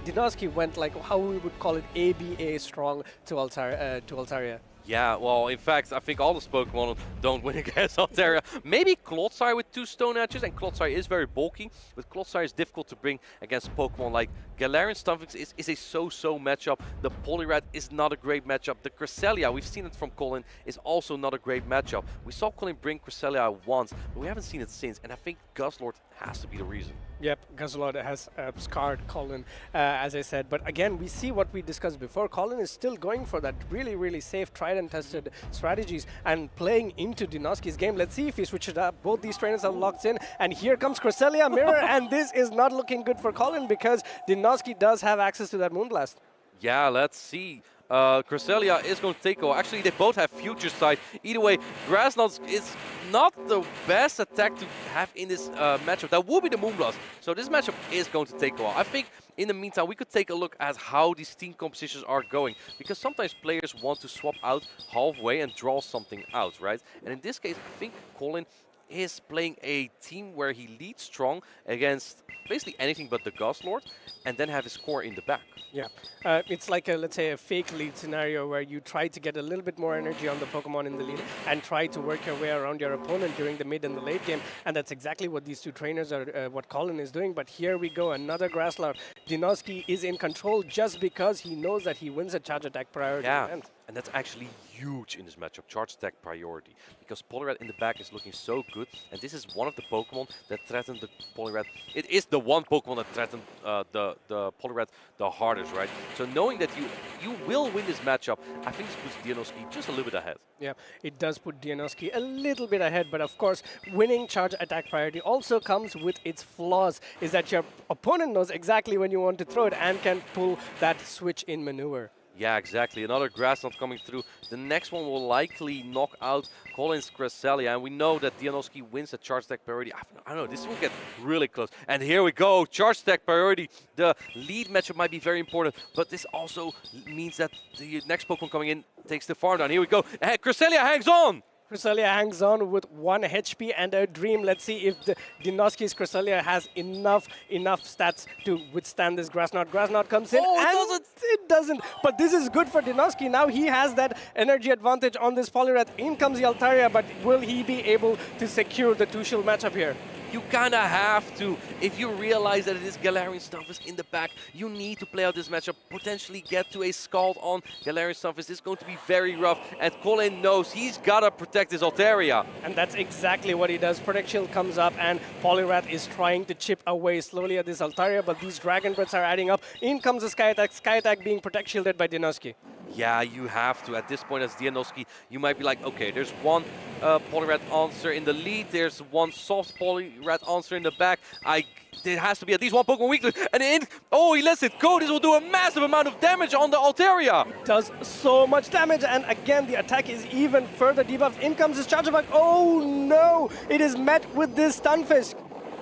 Deanosky went like, how we would call it, ABA strong to Altaria. Yeah, well, in fact, I think all those Pokemon don't win against Altaria. Maybe Clodsire with 2 Stone Edges, and Clodsire is very bulky, but Clodsire is difficult to bring against Pokemon like Galarian Stunfisk is a so-so matchup. The Poliwrath is not a great matchup. The Cresselia, we've seen it from CoIin, is also not a great matchup. We saw CoIin bring Cresselia once, but we haven't seen it since, and I think Guzzlord has to be the reason. Yep, Guzzlord has scarred CoIin, as I said. But again, we see what we discussed before. CoIin is still going for that really, really safe, tried and tested strategies and playing into Deanosky's game. Let's see if he switches it up. Both these trainers are locked in. And here comes Cresselia Mirror. And this is not looking good for CoIin because Deanosky does have access to that Moonblast. Yeah, let's see. Cresselia is going to take over. Actually, they both have Future Sight. Either way, Grass Knot is not the best attack to have in this matchup. That would be the Moonblast. So this matchup is going to take a while. I think in the meantime, we could take a look at how these team compositions are going. Because sometimes players want to swap out halfway and draw something out, right? And in this case, I think CoIin is playing a team where he leads strong against basically anything but the Guzzlord, and then have his core in the back. Yeah, it's like a, let's say, a fake lead scenario where you try to get a little bit more energy on the Pokemon in the lead and try to work your way around your opponent during the mid and the late game, and that's exactly what these two trainers are, what CoIin is doing. But here we go, another Grasslard. Deanosky is in control just because he knows that he wins a charge attack priority. Yeah, and that's actually huge in this matchup, charge attack priority, because Poliwrath in the back is looking so good, and this is one of the Pokemon that threatened the Poliwrath. It is the one Pokemon that threatened the Poliwrath the hardest, right? So knowing that you will win this matchup, I think this puts Deanosky just a little bit ahead. Yeah, it does put Deanosky a little bit ahead, but of course, winning charge attack priority also comes with its flaws, is that your opponent knows exactly when you want to throw it and can pull that switch in maneuver. Yeah, exactly. Another Grass Knot coming through. The next one will likely knock out CoIin's Cresselia, and we know that Deanosky wins the charge attack priority. I don't know, this will get really close. And here we go, charge attack priority. The lead matchup might be very important, but this also means that the next Pokemon coming in takes the farm down. Here we go. Cresselia hangs on! Cresselia hangs on with 1 HP and a dream. Let's see if the Deanosky's Cresselia has enough stats to withstand this Grass Knot. Grass Knot comes in and it doesn't. But this is good for Deanosky. Now he has that energy advantage on this Poliwrath. In comes the Altaria, but will he be able to secure the two-shield matchup here? You kind of have to. If you realize that it is Galarian Stunfisk in the back, you need to play out this matchup, potentially get to a Scald on Galarian Stunfisk. This is going to be very rough, and CoIin knows he's got to protect his Altaria. And that's exactly what he does. Protect Shield comes up, and Poliwrath is trying to chip away slowly at this Altaria, but these Dragon Breaths are adding up. In comes the Sky Attack being Protect Shielded by Deanosky. Yeah, you have to. At this point, as Deanosky, you might be like, okay, there's one Poliwrath answer in the lead. There's one soft Poliwrath answer in the back. There has to be at least one Pokemon weakness. And he lets it go. This will do a massive amount of damage on the Altaria. It does so much damage. And again, the attack is even further debuffed. In comes his Charge Attack. Oh no! It is met with this Stunfisk.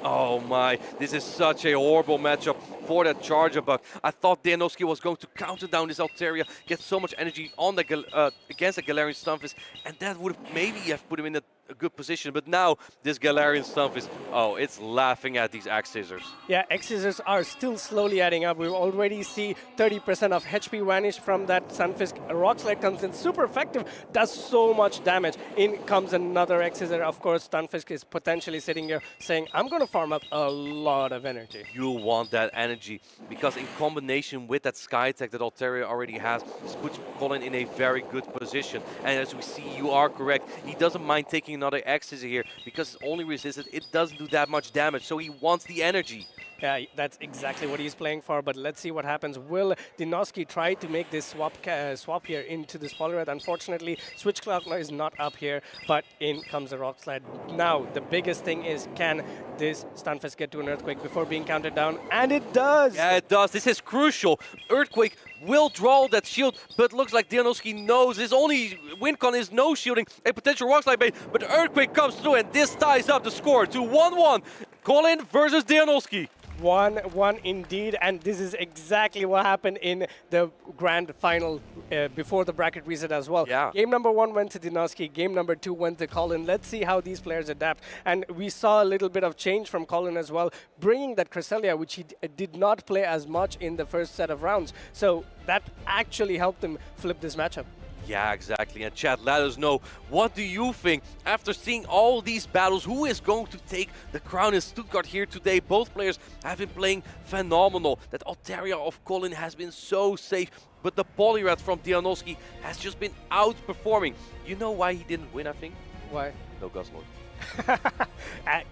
Oh my, this is such a horrible matchup for that Charger Bug. I thought Deanosky was going to counter down this Altaria, get so much energy on the against the Galarian Stunfisk, and that would maybe have put him in a good position. But now this Galarian Stunfisk, oh, it's laughing at these Axe Scissors. Yeah, Axe Scissors are still slowly adding up. We already see 30% of HP vanish from that Stunfisk. Rock Slide comes in, super effective, does so much damage. In comes another Axe Scissor. Of course, Stunfisk is potentially sitting here saying, I'm going to farm up a lot of energy. You want that energy, because in combination with that Sky Attack that Altaria already has, this puts CoIin in a very good position. And as we see, you are correct. He doesn't mind taking another Axe Scissor here, because it's only resisted. It doesn't do that much damage, so he wants the energy. Yeah, that's exactly what he's playing for, but let's see what happens. Will Deanosky try to make this swap here into this Poliwrath? Unfortunately, Switch Clock is not up here, but in comes the Rock Slide. Now, the biggest thing is, can this Stunfisk get to an Earthquake before being counted down? And it does! Yeah, it does. This is crucial. Earthquake will draw that shield, but looks like Deanosky knows his only win con is no shielding, a potential Rock Slide bait, but Earthquake comes through, and this ties up the score to 1-1. CoIin versus Deanosky. 1-1 indeed, and this is exactly what happened in the grand final before the bracket reset as well. Yeah. Game number 1 went to Deanosky, game number 2 went to CoIin. Let's see how these players adapt. And we saw a little bit of change from CoIin as well, bringing that Cresselia, which he did not play as much in the first set of rounds. So that actually helped him flip this matchup. Yeah, exactly. And chat, let us know, what do you think after seeing all these battles? Who is going to take the crown in Stuttgart here today? Both players have been playing phenomenal. That Altaria of CoIin has been so safe, but the Polyrat from Deanosky has just been outperforming. You know why he didn't win, I think? Why? No Guzzlord.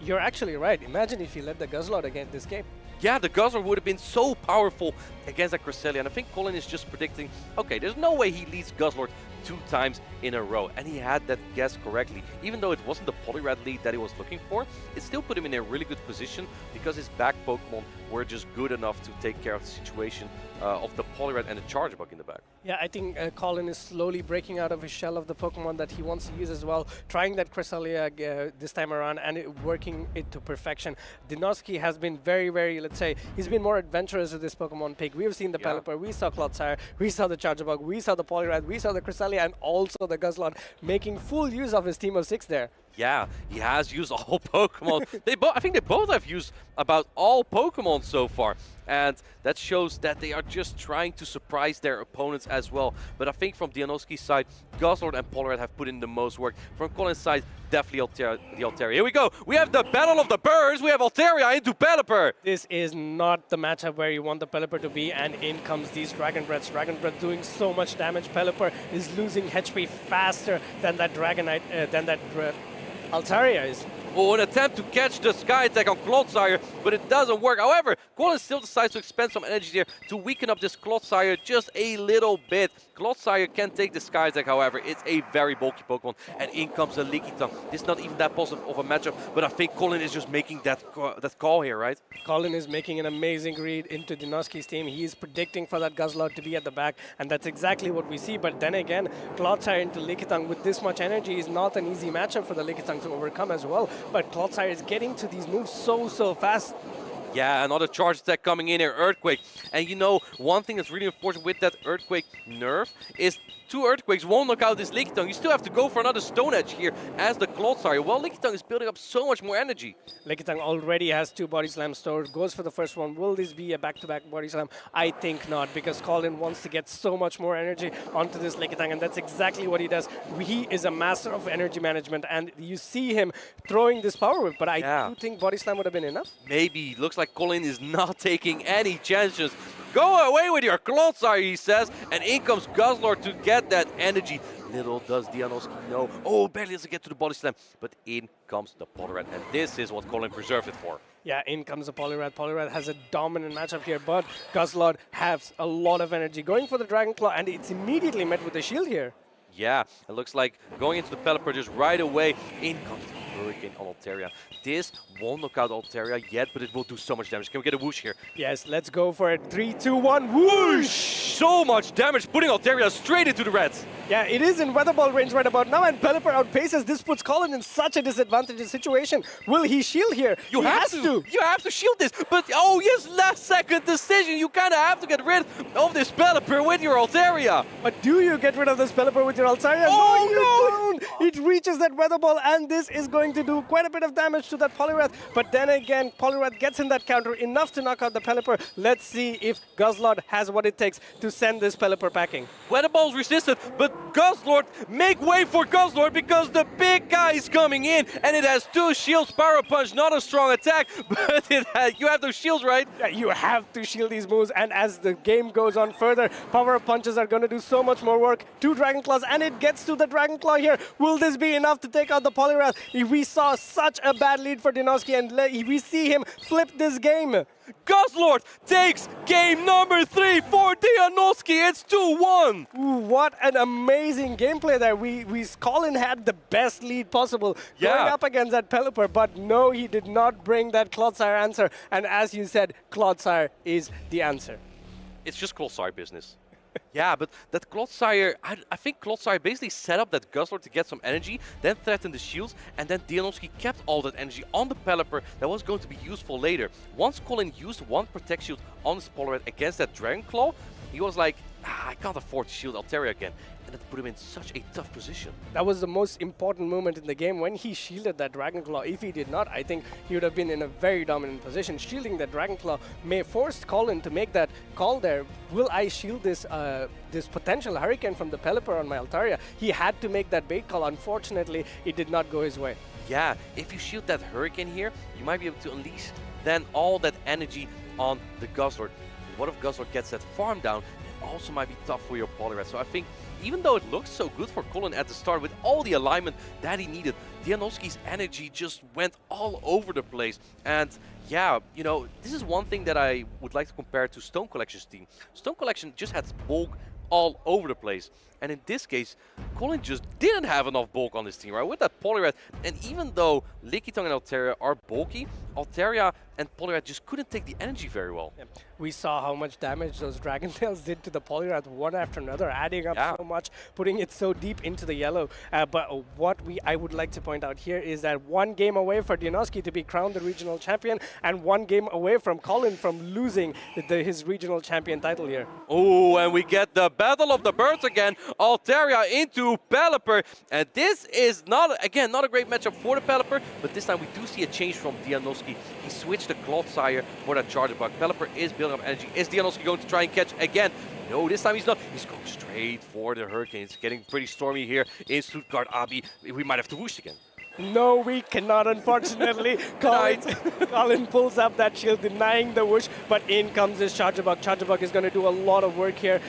You're actually right. Imagine if he led the Guzzlord against this game. Yeah, the Guzzlord would have been so powerful against that Cresselia, and I think CoIin is just predicting, okay, there's no way he leads Guzzlord 2 times in a row, and he had that guess correctly. Even though it wasn't the Poliwrath lead that he was looking for, it still put him in a really good position because his back Pokemon were just good enough to take care of the situation of the Poliwrath and the Chargebug in the back. Yeah, I think CoIin is slowly breaking out of his shell of the Pokemon that he wants to use as well, trying that Cresselia this time around and working it to perfection. Deanosky has been very, let's say, he's been more adventurous with this Pokemon pick. We've seen the Pelipper, we saw Clodsire, we saw the Chargebug, we saw the Poliwrath, we saw the Cresselia, and also the Guzzlord, making full use of his team of 6 there. Yeah, he has used all Pokemon. I think they both have used about all Pokemon so far. And that shows that they are just trying to surprise their opponents as well. But I think from Deanosky's side, Guzzlord and Poliwrath have put in the most work. From CoIin's side, definitely the Altaria. Here we go. We have the Battle of the Birds. We have Altaria into Pelipper. This is not the matchup where you want the Pelipper to be, and in comes these Dragon Breaths. Dragon Breath doing so much damage. Pelipper is losing HP faster than that Dragonite, Altaria is. Oh, an attempt to catch the Sky Attack on Clodsire, but it doesn't work. However, CoIin still decides to expend some energy there to weaken up this Clodsire just a little bit. Clodsire can take the Sky Attack, however, it's a very bulky Pokemon, and in comes the Lickitung. This is not even that positive of a matchup, but I think CoIin is just making that call here, right? CoIin is making an amazing read into Deanosky's team. He is predicting for that Guzzlord to be at the back, and that's exactly what we see. But then again, Clodsire into Lickitung with this much energy is not an easy matchup for the Lickitung to overcome as well. But Clodsire is getting to these moves so fast. Yeah, another charge attack coming in here, Earthquake. And you know, one thing that's really important with that Earthquake nerf is 2 Earthquakes won't knock out this Lickitung. You still have to go for another Stone Edge here as the Clodsire. Well, Lickitung is building up so much more energy. Lickitung already has 2 Body Slams stored, goes for the first one. Will this be a back-to-back Body Slam? I think not, because CoIin wants to get so much more energy onto this Lickitung, and that's exactly what he does. He is a master of energy management, and you see him throwing this Power Whip, but I do think Body Slam would have been enough. Maybe. Looks like CoIin is not taking any chances. Go away with your Clodsire, he says, and in comes Guzzlord to get that energy. Little does Deanosky know. Oh, barely doesn't get to the Body Slam, but in comes the Poliwrath, and this is what CoIin preserved it for. Yeah, in comes the Poliwrath. Poliwrath has a dominant matchup here, but Guzzlord has a lot of energy. Going for the Dragon Claw, and it's immediately met with a shield here. Yeah, it looks like going into the Pelipper just right away. In comes the Hurricane on Altaria. This won't knock out Altaria yet, but it will do so much damage. Can we get a whoosh here? Yes, let's go for it. 3, 2, 1, whoosh! So much damage, putting Altaria straight into the reds. Yeah, it is in Weather Ball range right about now, and Pelipper outpaces. This puts CoIin in such a disadvantageous situation. Will he shield here? You have to. You have to shield this. But, oh yes, last second decision. You kind of have to get rid of this Pelipper with your Altaria. But do you get rid of this Pelipper with your Altaria? Oh, no, you don't. It reaches that Weather Ball, and this is going to do quite a bit of damage to that Poliwrath. But then again, Poliwrath gets in that counter, enough to knock out the Pelipper. Let's see if Guzzlord has what it takes to send this Pelipper packing. Weather Ball's resisted, but Guzzlord, make way for Guzzlord because the big guy is coming in, and it has 2 shields. Power Punch, not a strong attack, but you have those shields, right? Yeah, you have to shield these moves, and as the game goes on further, Power Punches are going to do so much more work. 2 Dragon Claws, and it gets to the Dragon Claw here. Will this be enough to take out the Poliwrath? We saw such a bad lead for Deanosky, and we see him flip this game. Guzzlord takes game number 3 for Deanosky. It's 2-1. Ooh, what an amazing gameplay there. CoIin had the best lead possible going up against that Pelipper, but no, he did not bring that Clodsire answer. And as you said, Clodsire is the answer. It's just Clodsire business. Yeah, but that Clodsire, I think Clodsire basically set up that Guzzlord to get some energy, then threatened the shields, and then Deanosky kept all that energy on the Pelipper that was going to be useful later. Once CoIin used 1 Protect Shield on his Poliwrath against that Dragon Claw, he was like, I can't afford to shield Altaria again. And that put him in such a tough position. That was the most important moment in the game when he shielded that Dragon Claw. If he did not, I think he would have been in a very dominant position. Shielding that Dragon Claw may force CoIin to make that call there. Will I shield this this potential Hurricane from the Pelipper on my Altaria? He had to make that bait call. Unfortunately, it did not go his way. Yeah, if you shield that Hurricane here, you might be able to unleash then all that energy on the Guzzlord. What if Guzzlord gets that farm down? It also might be tough for your Poliwrath. So I think even though it looked so good for CoIin at the start with all the alignment that he needed, Deanosky's energy just went all over the place. And yeah, you know, this is one thing that I would like to compare to Stone Collection's team. Stone Collection just had bulk all over the place. And in this case, CoIin just didn't have enough bulk on his team, right? With that Poliwrath, and even though Lickitung and Altaria are bulky, Altaria and Poliwrath just couldn't take the energy very well. Yep. We saw how much damage those Dragon Tails did to the Poliwrath one after another, adding up so much, putting it so deep into the yellow. But what I would like to point out here is that one game away for Deanosky to be crowned the regional champion, and one game away from CoIin from losing his regional champion title here. Oh, and we get the Battle of the Birds again. Altaria into Pelipper, and this is not a great matchup for the Pelipper, but this time we do see a change from Deanosky. He switched the Clodsire for that Charger Bug. Pelipper is building up energy. Is Deanosky going to try and catch again? No, this time he's not. He's going straight for the Hurricane. It's getting pretty stormy here in Stuttgart, Abi. We might have to whoosh again. No, we cannot, unfortunately. CoIin pulls up that shield, denying the whoosh, but in comes this Charger Bug. Charger Bug is going to do a lot of work here.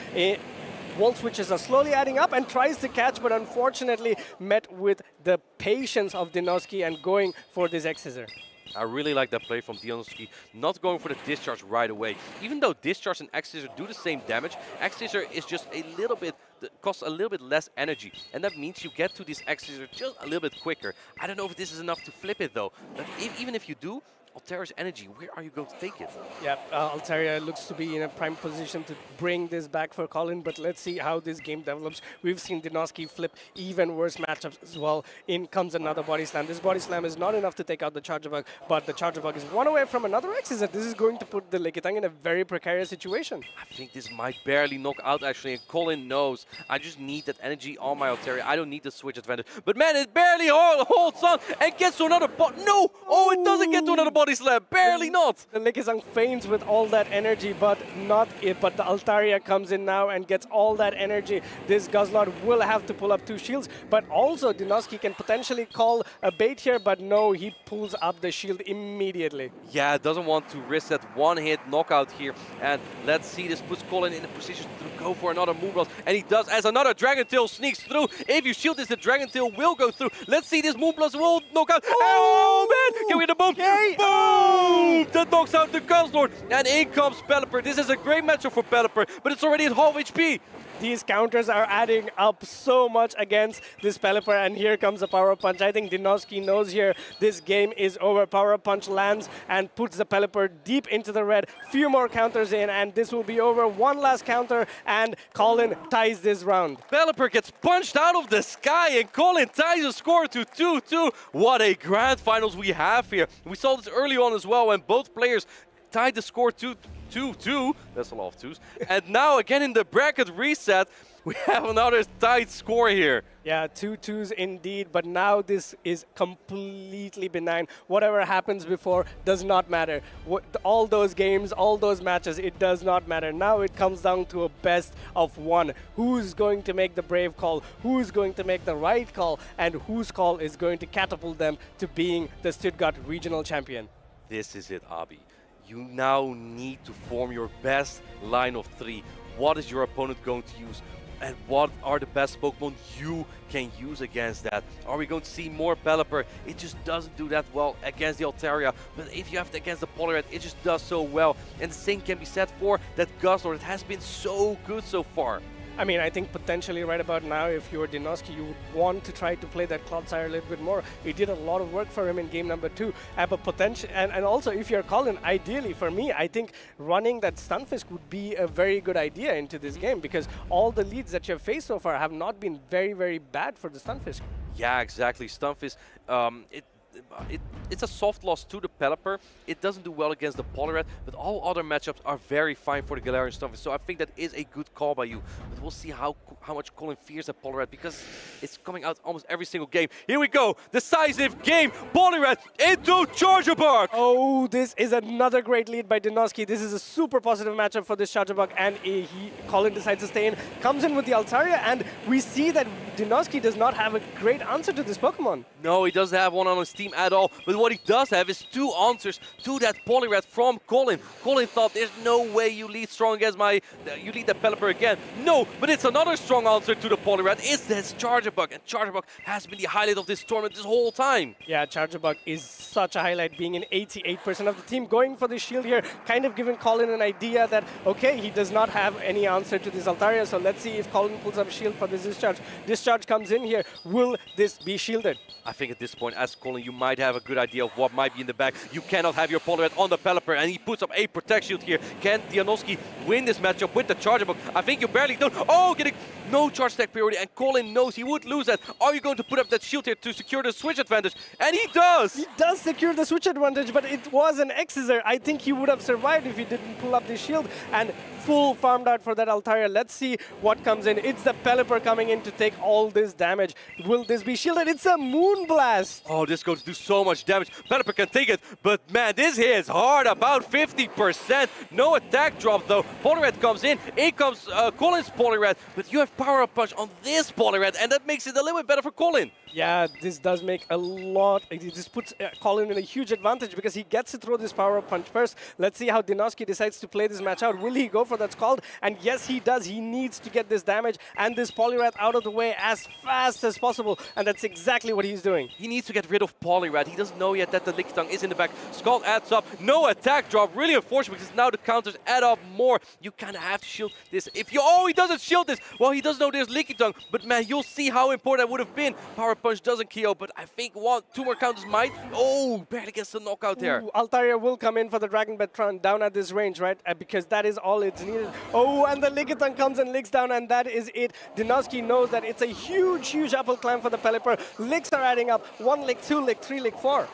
Wall switches are slowly adding up and tries to catch, but unfortunately met with the patience of Deanosky and going for this X-Scissor. I really like that play from Deanosky, not going for the discharge right away. Even though discharge and X-Scissor do the same damage, X-Scissor is just a little bit, costs a little bit less energy. And that means you get to this X-Scissor just a little bit quicker. I don't know if this is enough to flip it though. But even if you do, Altaria's energy, where are you going to take it? Yeah, Altaria looks to be in a prime position to bring this back for CoIin, but let's see how this game develops. We've seen Deanosky flip even worse matchups as well. In comes another Body Slam. This Body Slam is not enough to take out the Charger Bug, but the Charger Bug is one away from another X-Scissor. This is going to put the Lickitung in a very precarious situation. I think this might barely knock out actually, and CoIin knows. I just need that energy on my Altaria. I don't need the switch advantage. But man, it barely holds on and gets to another bot. No! Oh, it doesn't get to another Body Slam. Barely not. The Lickitung feigns with all that energy, but not it. But the Altaria comes in now and gets all that energy. This Guzzlord will have to pull up two shields, but also Deanosky can potentially call a bait here, but no, he pulls up the shield immediately. Yeah, doesn't want to risk that one-hit knockout here. And let's see, this puts CoIin in a position to go for another Moonblast. And he does, as another Dragon Tail sneaks through. If you shield this, the Dragon Tail will go through. Let's see, this Moonblast will knock out. Oh, man! Can we get the boom? Okay. Boom! That knocks out the Guzzlord. And in comes Pelipper. This is a great matchup for Pelipper, but it's already at half HP. These counters are adding up so much against this Pelipper, and here comes a Power Punch. I think Deanosky knows here this game is over. Power Punch lands and puts the Pelipper deep into the red. Few more counters in, and this will be over. One last counter, and CoIin ties this round. Pelipper gets punched out of the sky, and CoIin ties the score to 2-2. What a grand finals we have here. We saw this early on as well, when both players tied the score to 2-2. That's a lot of twos. And now again in the bracket reset, we have another tight score here. Yeah, 2-2s indeed, but now this is completely benign. Whatever happens before does not matter. All those games, all those matches, it does not matter. Now it comes down to a best of one. Who's going to make the brave call? Who's going to make the right call? And whose call is going to catapult them to being the Stuttgart regional champion? This is it, Abi. You now need to form your best line of three. What is your opponent going to use? And what are the best Pokemon you can use against that? Are we going to see more Pelipper? It just doesn't do that well against the Altaria. But if you have it against the Poliwrath, it just does so well. And the same can be said for that Guzzlord. It has been so good so far. I mean, I think potentially right about now, if you were Deanosky, you would want to try to play that Clodsire a little bit more. It did a lot of work for him in game number 2. But potential, and also if you're CoIin, ideally for me, I think running that Stunfisk would be a very good idea into this game, because all the leads that you've faced so far have not been very, very bad for the Stunfisk. Yeah, exactly. Stunfisk, it's a soft loss to the Pelipper. It doesn't do well against the Poliwrath, but all other matchups are very fine for the Galarian Stunfisk. So I think that is a good call by you. But we'll see how much CoIin fears that Poliwrath, because it's coming out almost every single game. Here we go, decisive game. Poliwrath into Charger Bug. Oh, this is another great lead by Deanosky. This is a super positive matchup for this Charger Bug, and CoIin decides to stay in, comes in with the Altaria, and we see that Deanosky does not have a great answer to this Pokemon. No, he doesn't have one on his team at all, but what he does have is 2 answers to that Poliwrath from CoIin. CoIin thought, there's no way you lead strong against you lead the Pelipper again. No, but it's another strong answer to the Poliwrath. It's this Charger Bug, and Charger Bug has been the highlight of this tournament this whole time. Yeah, Charger Bug is such a highlight, being in 88% of the team, going for the shield here, kind of giving CoIin an idea that, okay, he does not have any answer to this Altaria, so let's see if CoIin pulls up a shield for this discharge. Discharge comes in here. Will this be shielded? I think at this point, as CoIin, you might have a good idea of what might be in the back. You cannot have your Poliwrath on the Pelipper, and he puts up a Protect Shield here. Can Deanosky win this matchup with the Charger Bug? I think you barely don't. Oh, getting no charge attack priority, and CoIin knows he would lose that. Are you going to put up that shield here to secure the switch advantage? And he does! He does secure the switch advantage, but it was an X-Scissor. I think he would have survived if he didn't pull up the shield, and full farmed out for that Altaria. Let's see what comes in. It's the Pelipper coming in to take all this damage. Will this be shielded? It's a Moonblast! Oh, this is going to do so much damage. Pelipper can take it, but man, this hits hard, about 50%. No attack drop though. Poliwrath comes in. In comes CoIin's Poliwrath, but you have Power Up Punch on this Poliwrath, and that makes it a little bit better for CoIin. Yeah, this does make a lot. This puts CoIin in a huge advantage because he gets to throw this Power Up Punch first. Let's see how Deanosky decides to play this match out. Will he go for that Scald? And yes, he does. He needs to get this damage and this Poliwrath out of the way as fast as possible, and that's exactly what he's doing. He needs to get rid of Poliwrath. He doesn't know yet that the Lickitung is in the back. Scald adds up. No attack drop. Really unfortunate because now the counters add up more. You kind of have to shield this. If you... Oh, he doesn't shield this. Well, he does know there's Lickitung, but man, you'll see how important that would have been. Power Punch doesn't KO, but I think 2 more counters might. Oh, barely gets the knockout there. Ooh, Altaria will come in for the Dragon Batron down at this range, right? Because that is all it's needed. Oh, and the Lickitung comes and licks down, and that is it. Deanosky knows that it's a huge, huge uphill climb for the Pelipper. Licks are adding up. 1 lick, 2 lick, 3 lick, 4.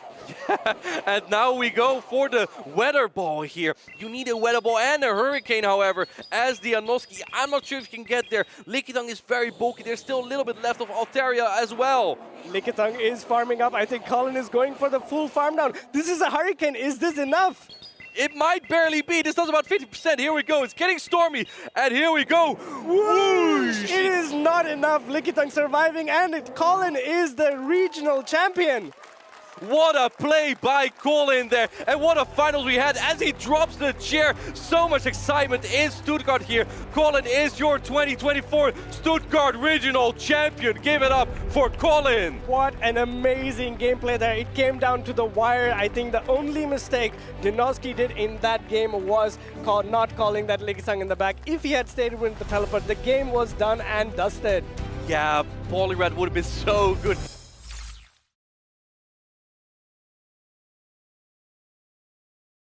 And now we go for the Weather Ball here. You need a Weather Ball and a Hurricane, however, as Deanosky. I'm not sure if you can get there. Lickitung is very bulky. There's still a little bit left of Altaria as well. Lickitung is farming up. I think CoIin is going for the full farm down. This is a Hurricane. Is this enough? It might barely be. This does about 50%. Here we go. It's getting stormy. And here we go. Whoosh! It is not enough. Lickitung surviving, and CoIin is the regional champion. What a play by CoIin there, and what a finals we had as he drops the chair. So much excitement in Stuttgart here. CoIin is your 2024 Stuttgart Regional Champion. Give it up for CoIin. What an amazing gameplay there. It came down to the wire. I think the only mistake Deanosky did in that game was not calling that Lickitung in the back. If he had stayed with the Pelipper, the game was done and dusted. Yeah, Poliwrath would have been so good.